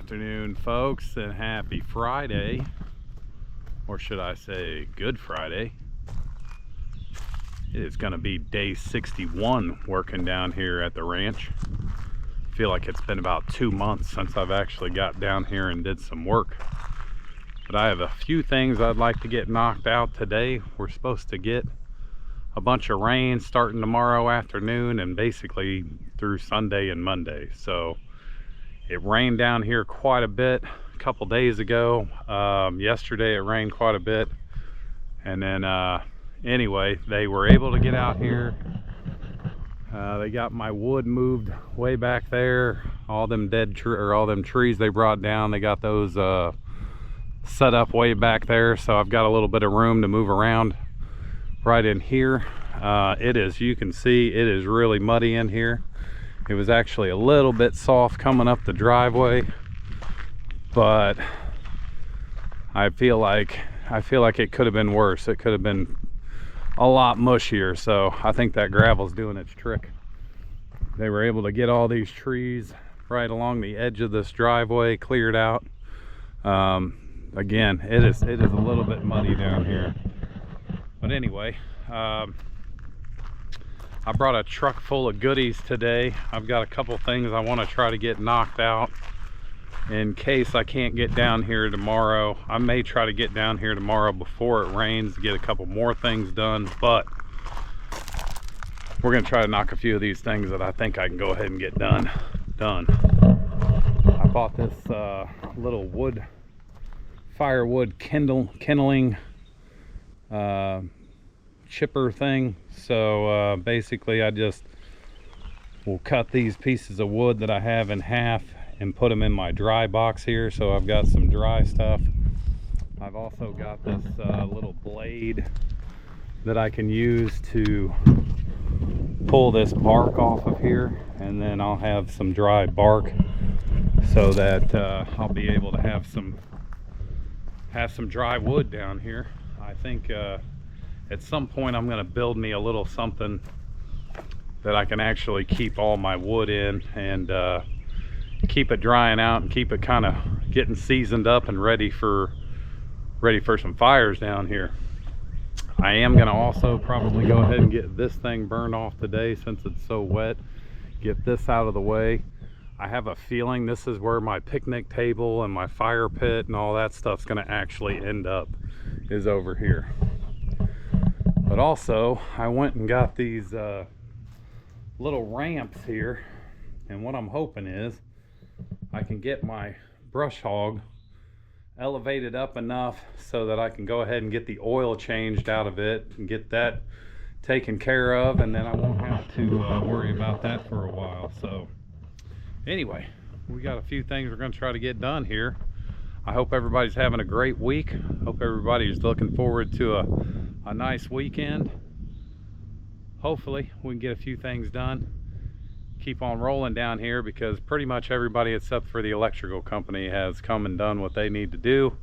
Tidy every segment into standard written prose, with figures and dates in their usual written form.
afternoon, folks, and happy Friday, or should I say Good Friday. It is going to be day 61 working down here at the ranch. I feel like it's been about 2 months since I've actually got down here and did some work. But I have a few things I'd like to get knocked out today. We're supposed to get a bunch of rain starting tomorrow afternoon and basically through Sunday and Monday. So it rained down here quite a bit a couple days ago. Yesterday it rained quite a bit. And then anyway, they were able to get out here. They got my wood moved way back there. All them all them trees they brought down, they got those set up way back there. So I've got a little bit of room to move around right in here. You can see it is really muddy in here. It was actually a little bit soft coming up the driveway, but I feel like it could have been worse. It could have been a lot mushier. So I think that gravel's doing its trick. They were able to get all these trees right along the edge of this driveway cleared out. Again, it is a little bit muddy down here, but anyway, I brought a truck full of goodies today. I've got a couple things I want to try to get knocked out in case I can't get down here tomorrow. I may try to get down here tomorrow before it rains to get a couple more things done, but we're going to try to knock a few of these things that I think I can go ahead and get done. I bought this little firewood kindling chipper thing. So basically I just will cut these pieces of wood that I have in half and put them in my dry box here. So I've got some dry stuff. I've also got this little blade that I can use to pull this bark off of here, and then I'll have some dry bark so that I'll be able to have some dry wood down here. I think at some point I'm going to build me a little something that I can actually keep all my wood in and keep it drying out and keep it kind of getting seasoned up and ready for some fires down here. I am going to also probably go ahead and get this thing burned off today since it's so wet. Get this out of the way. I have a feeling this is where my picnic table and my fire pit and all that stuff's going to actually end up, is over here. But also I went and got these little ramps here, and what I'm hoping is I can get my brush hog elevated up enough so that I can go ahead and get the oil changed out of it and get that taken care of, and then I won't have to worry about that for a while. So anyway, we got a few things we're going to try to get done here. I hope everybody's having a great week. Hope everybody's looking forward to a nice weekend. Hopefully we can get a few things done, keep on rolling down here, because pretty much everybody except for the electrical company has come and done what they need to do.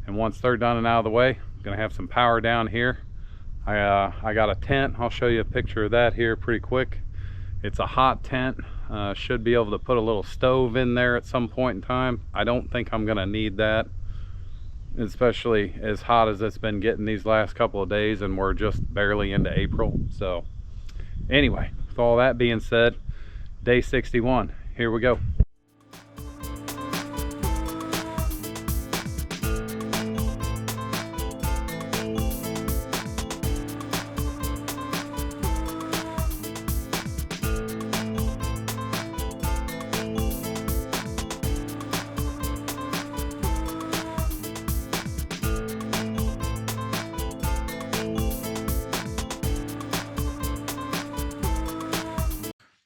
And once they're done and out of the way, I'm gonna have some power down here. I got a tent. I'll show you a picture of that here pretty quick. It's a hot tent. Should be able to put a little stove in there at some point in time. I don't think I'm gonna need that, especially as hot as it's been getting these last couple of days, and we're just barely into April. So anyway, with all that being said, day 61, here we go.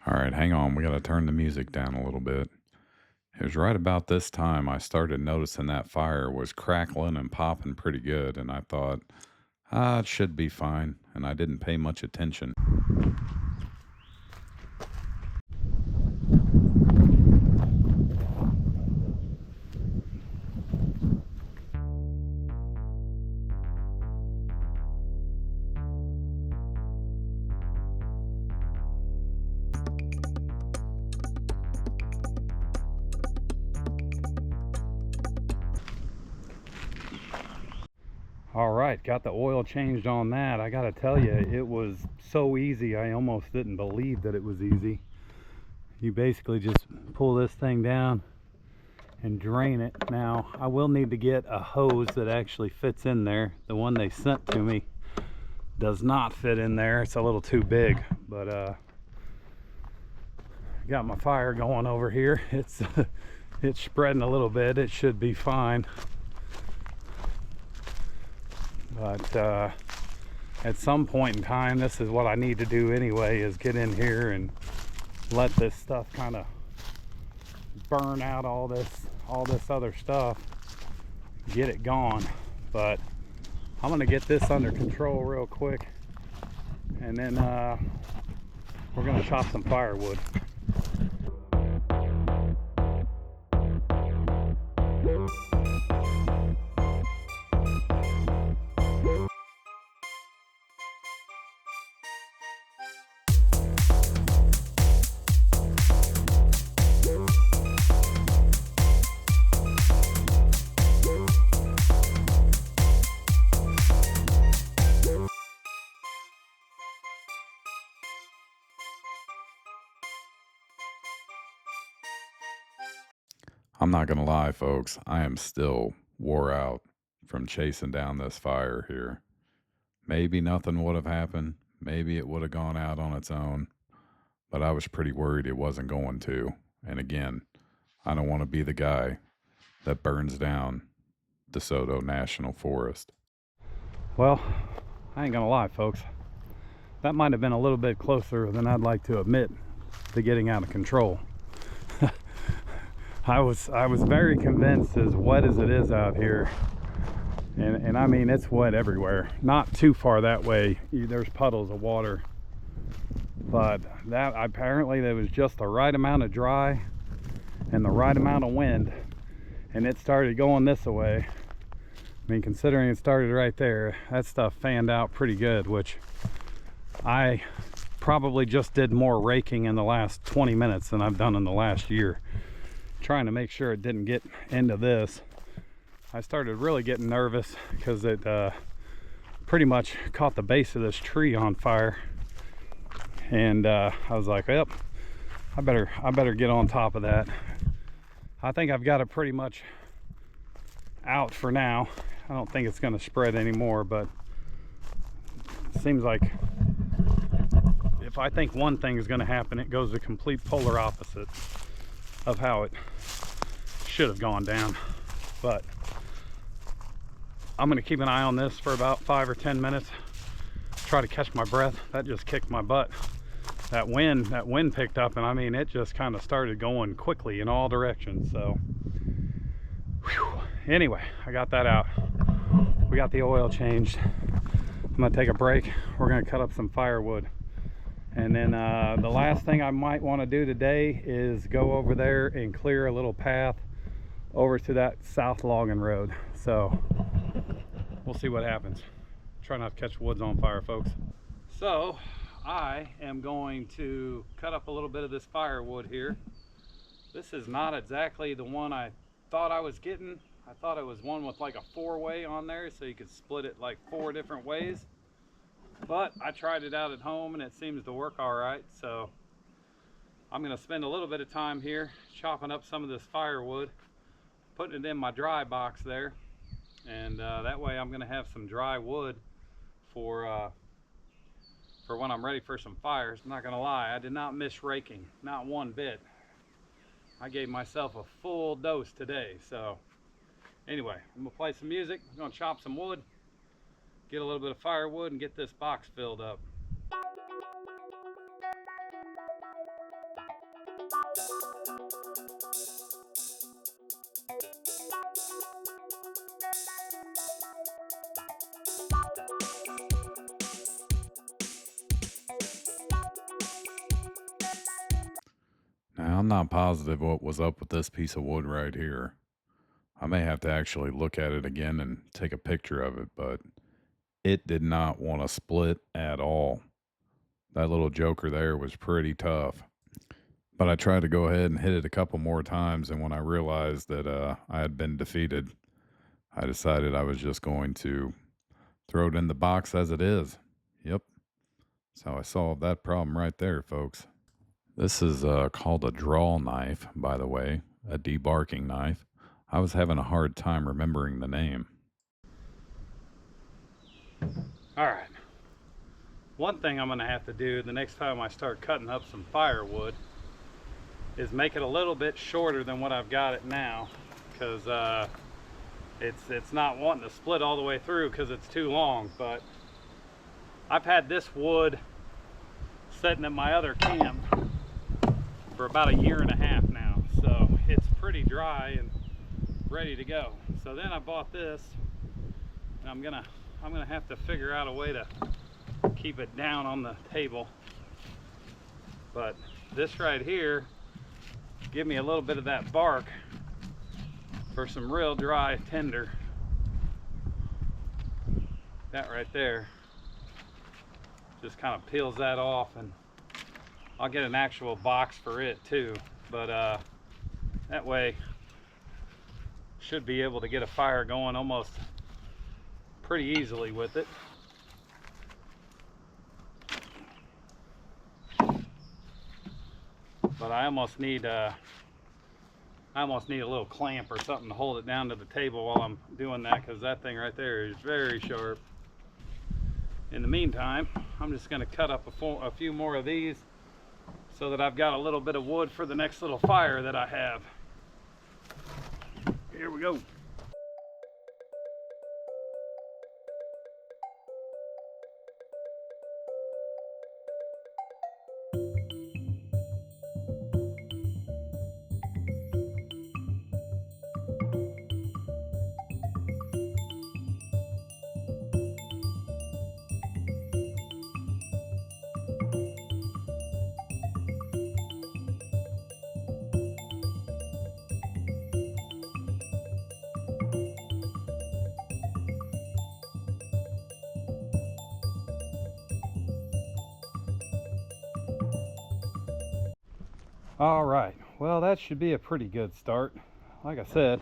All right, hang on. We got to turn the music down a little bit. It was right about this time I started noticing that fire was crackling and popping pretty good, and I thought, it should be fine, and I didn't pay much attention. All right, got the oil changed on that. I gotta tell you, it was so easy. I almost didn't believe that it was easy. You basically just pull this thing down and drain it. Now, I will need to get a hose that actually fits in there. The one they sent to me does not fit in there. It's a little too big, but got my fire going over here. It's it's spreading a little bit. It should be fine. But at some point in time, this is what I need to do anyway, is get in here and let this stuff kind of burn out all this other stuff, get it gone. But I'm gonna get this under control real quick, and then we're gonna chop some firewood. I'm not going to lie, folks. I am still wore out from chasing down this fire here. Maybe nothing would have happened. Maybe it would have gone out on its own. But I was pretty worried it wasn't going to. And again, I don't want to be the guy that burns down DeSoto National Forest. Well, I ain't gonna lie, folks. That might have been a little bit closer than I'd like to admit to getting out of control. I was very convinced, as wet as it is out here, and I mean it's wet everywhere. Not too far that way, there's puddles of water, but that apparently there was just the right amount of dry and the right amount of wind, and it started going this way. I mean, considering it started right there, that stuff fanned out pretty good, which I probably just did more raking in the last 20 minutes than I've done in the last year, trying to make sure it didn't get into this. I started really getting nervous because it pretty much caught the base of this tree on fire, and I was like, yep, I better get on top of that. I think I've got it pretty much out for now. I don't think it's going to spread anymore, but it seems like if I think one thing is going to happen, it goes the complete polar opposite of how it should have gone down. But I'm going to keep an eye on this for about 5 or 10 minutes, try to catch my breath. That just kicked my butt. That wind picked up, and I mean it just kind of started going quickly in all directions. So whew. Anyway, I got that out. We got the oil changed. I'm gonna take a break. We're gonna cut up some firewood, and then the last thing I might want to do today is go over there and clear a little path over to that south logging road. So we'll see what happens. Try not to catch woods on fire, folks. So I am going to cut up a little bit of this firewood here. This is not exactly the one I thought I was getting. I thought it was one with like a 4-way on there, so you could split it like 4 different ways. But I tried it out at home and it seems to work all right. So I'm going to spend a little bit of time here chopping up some of this firewood, putting it in my dry box there, and that way I'm going to have some dry wood for when I'm ready for some fires. I'm not going to lie, I did not miss raking, not one bit. I gave myself a full dose today. So anyway, I'm gonna play some music, I'm gonna chop some wood, get a little bit of firewood, and get this box filled up. Now, I'm not positive what was up with this piece of wood right here. I may have to actually look at it again and take a picture of it, but it did not want to split at all. That little joker there was pretty tough. But I tried to go ahead and hit it a couple more times, and when I realized that I had been defeated, I decided I was just going to throw it in the box as it is. Yep. That's how I solved that problem right there, folks. This is called a drawl knife, by the way, a debarking knife. I was having a hard time remembering the name. All right. One thing I'm gonna have to do the next time I start cutting up some firewood is make it a little bit shorter than what I've got it now, because it's not wanting to split all the way through because it's too long. But I've had this wood sitting at my other camp for about 1.5 years now, so it's pretty dry and ready to go. So then I bought this, and I'm gonna have to figure out a way to keep it down on the table. But this right here give me a little bit of that bark for some real dry tinder. That right there just kind of peels that off, and I'll get an actual box for it too. But that way should be able to get a fire going almost pretty easily with it. But I almost need a little clamp or something to hold it down to the table while I'm doing that, because that thing right there is very sharp. In the meantime, I'm just going to cut up a few more of these so that I've got a little bit of wood for the next little fire that I have. Here we go. All right, well, that should be a pretty good start. Like I said,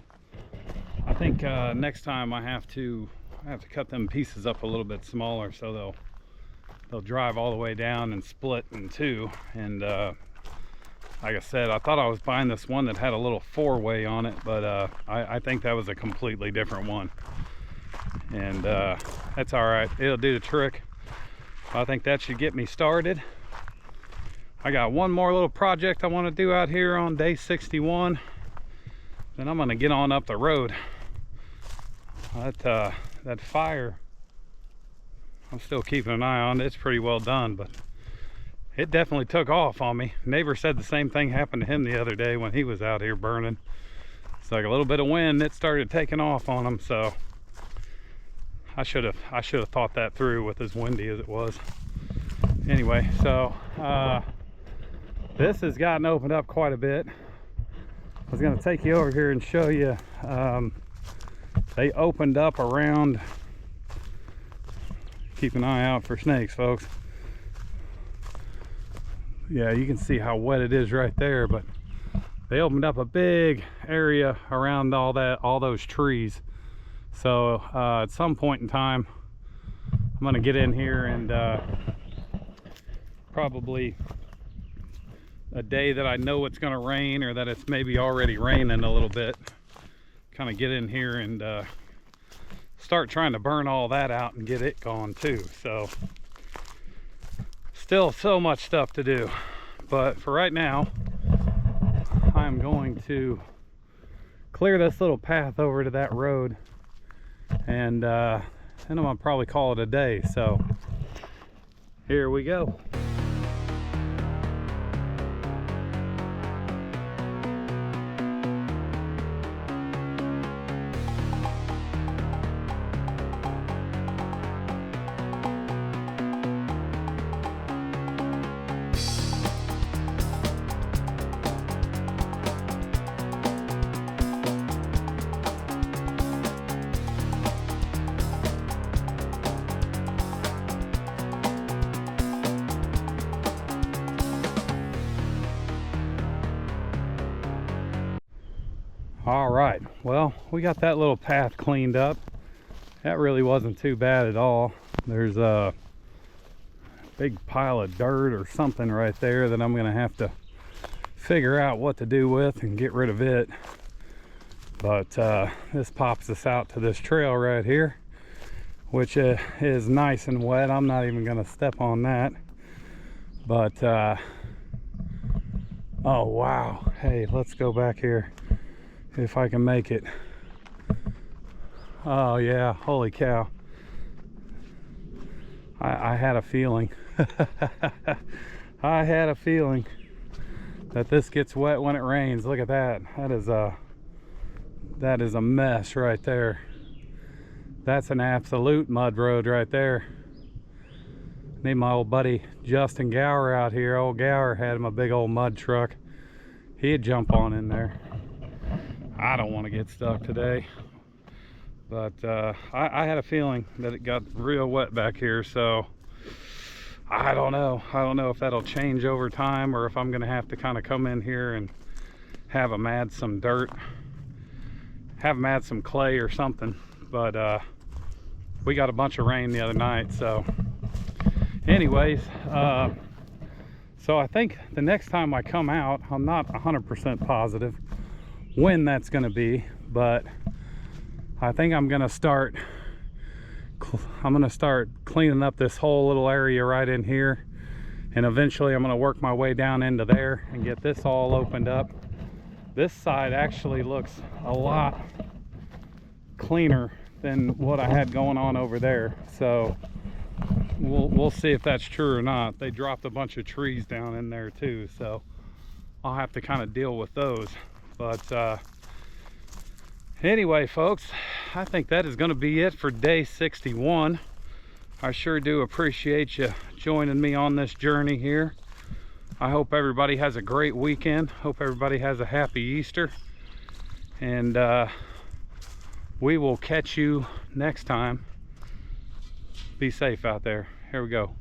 I think next time I have to cut them pieces up a little bit smaller so they'll drive all the way down and split in two. And like I said, I thought I was buying this one that had a little 4-way on it, but I think that was a completely different one. And that's all right, it'll do the trick. I think that should get me started. I got one more little project I want to do out here on day 61. Then I'm going to get on up the road. That fire, I'm still keeping an eye on it. It's pretty well done, but it definitely took off on me. Neighbor said the same thing happened to him the other day when he was out here burning. It's like a little bit of wind, it started taking off on him. So I should have thought that through with as windy as it was. Anyway, so this has gotten opened up quite a bit. I was going to take you over here and show you. They opened up around, keep an eye out for snakes, folks. Yeah, you can see how wet it is right there, but they opened up a big area around all those trees. So at some point in time, I'm going to get in here and probably a day that I know it's going to rain, or that it's maybe already raining a little bit, kind of get in here and start trying to burn all that out and get it gone too. So still so much stuff to do, but for right now I'm going to clear this little path over to that road, and then I'm gonna probably call it a day. So here we go. All right, well, we got that little path cleaned up, that really wasn't too bad at all. There's a big pile of dirt or something right there that I'm gonna have to figure out what to do with and get rid of it. But this pops us out to this trail right here, which is nice and wet. I'm not even gonna step on that. But oh wow, hey, let's go back here if I can make it. Oh yeah, holy cow. I had a feeling. I had a feeling that this gets wet when it rains. Look at that. That is a mess right there. That's an absolute mud road right there. Need my old buddy Justin Gower out here. Old Gower had him a big old mud truck. He'd jump on in there. I don't want to get stuck today. But I had a feeling that it got real wet back here, so I don't know. I don't know if that'll change over time or if I'm gonna have to kind of come in here and have them add some dirt, have them add some clay or something. But we got a bunch of rain the other night, so anyways, so I think the next time I come out, I'm not 100% positive when that's gonna be, but I think I'm gonna start cleaning up this whole little area right in here, and eventually I'm gonna work my way down into there and get this all opened up. This side actually looks a lot cleaner than what I had going on over there, so we'll see if that's true or not. They dropped a bunch of trees down in there too, so I'll have to kind of deal with those. But anyway, folks, I think that is going to be it for day 61. I sure do appreciate you joining me on this journey here. I hope everybody has a great weekend. Hope everybody has a happy Easter. And we will catch you next time. Be safe out there. Here we go.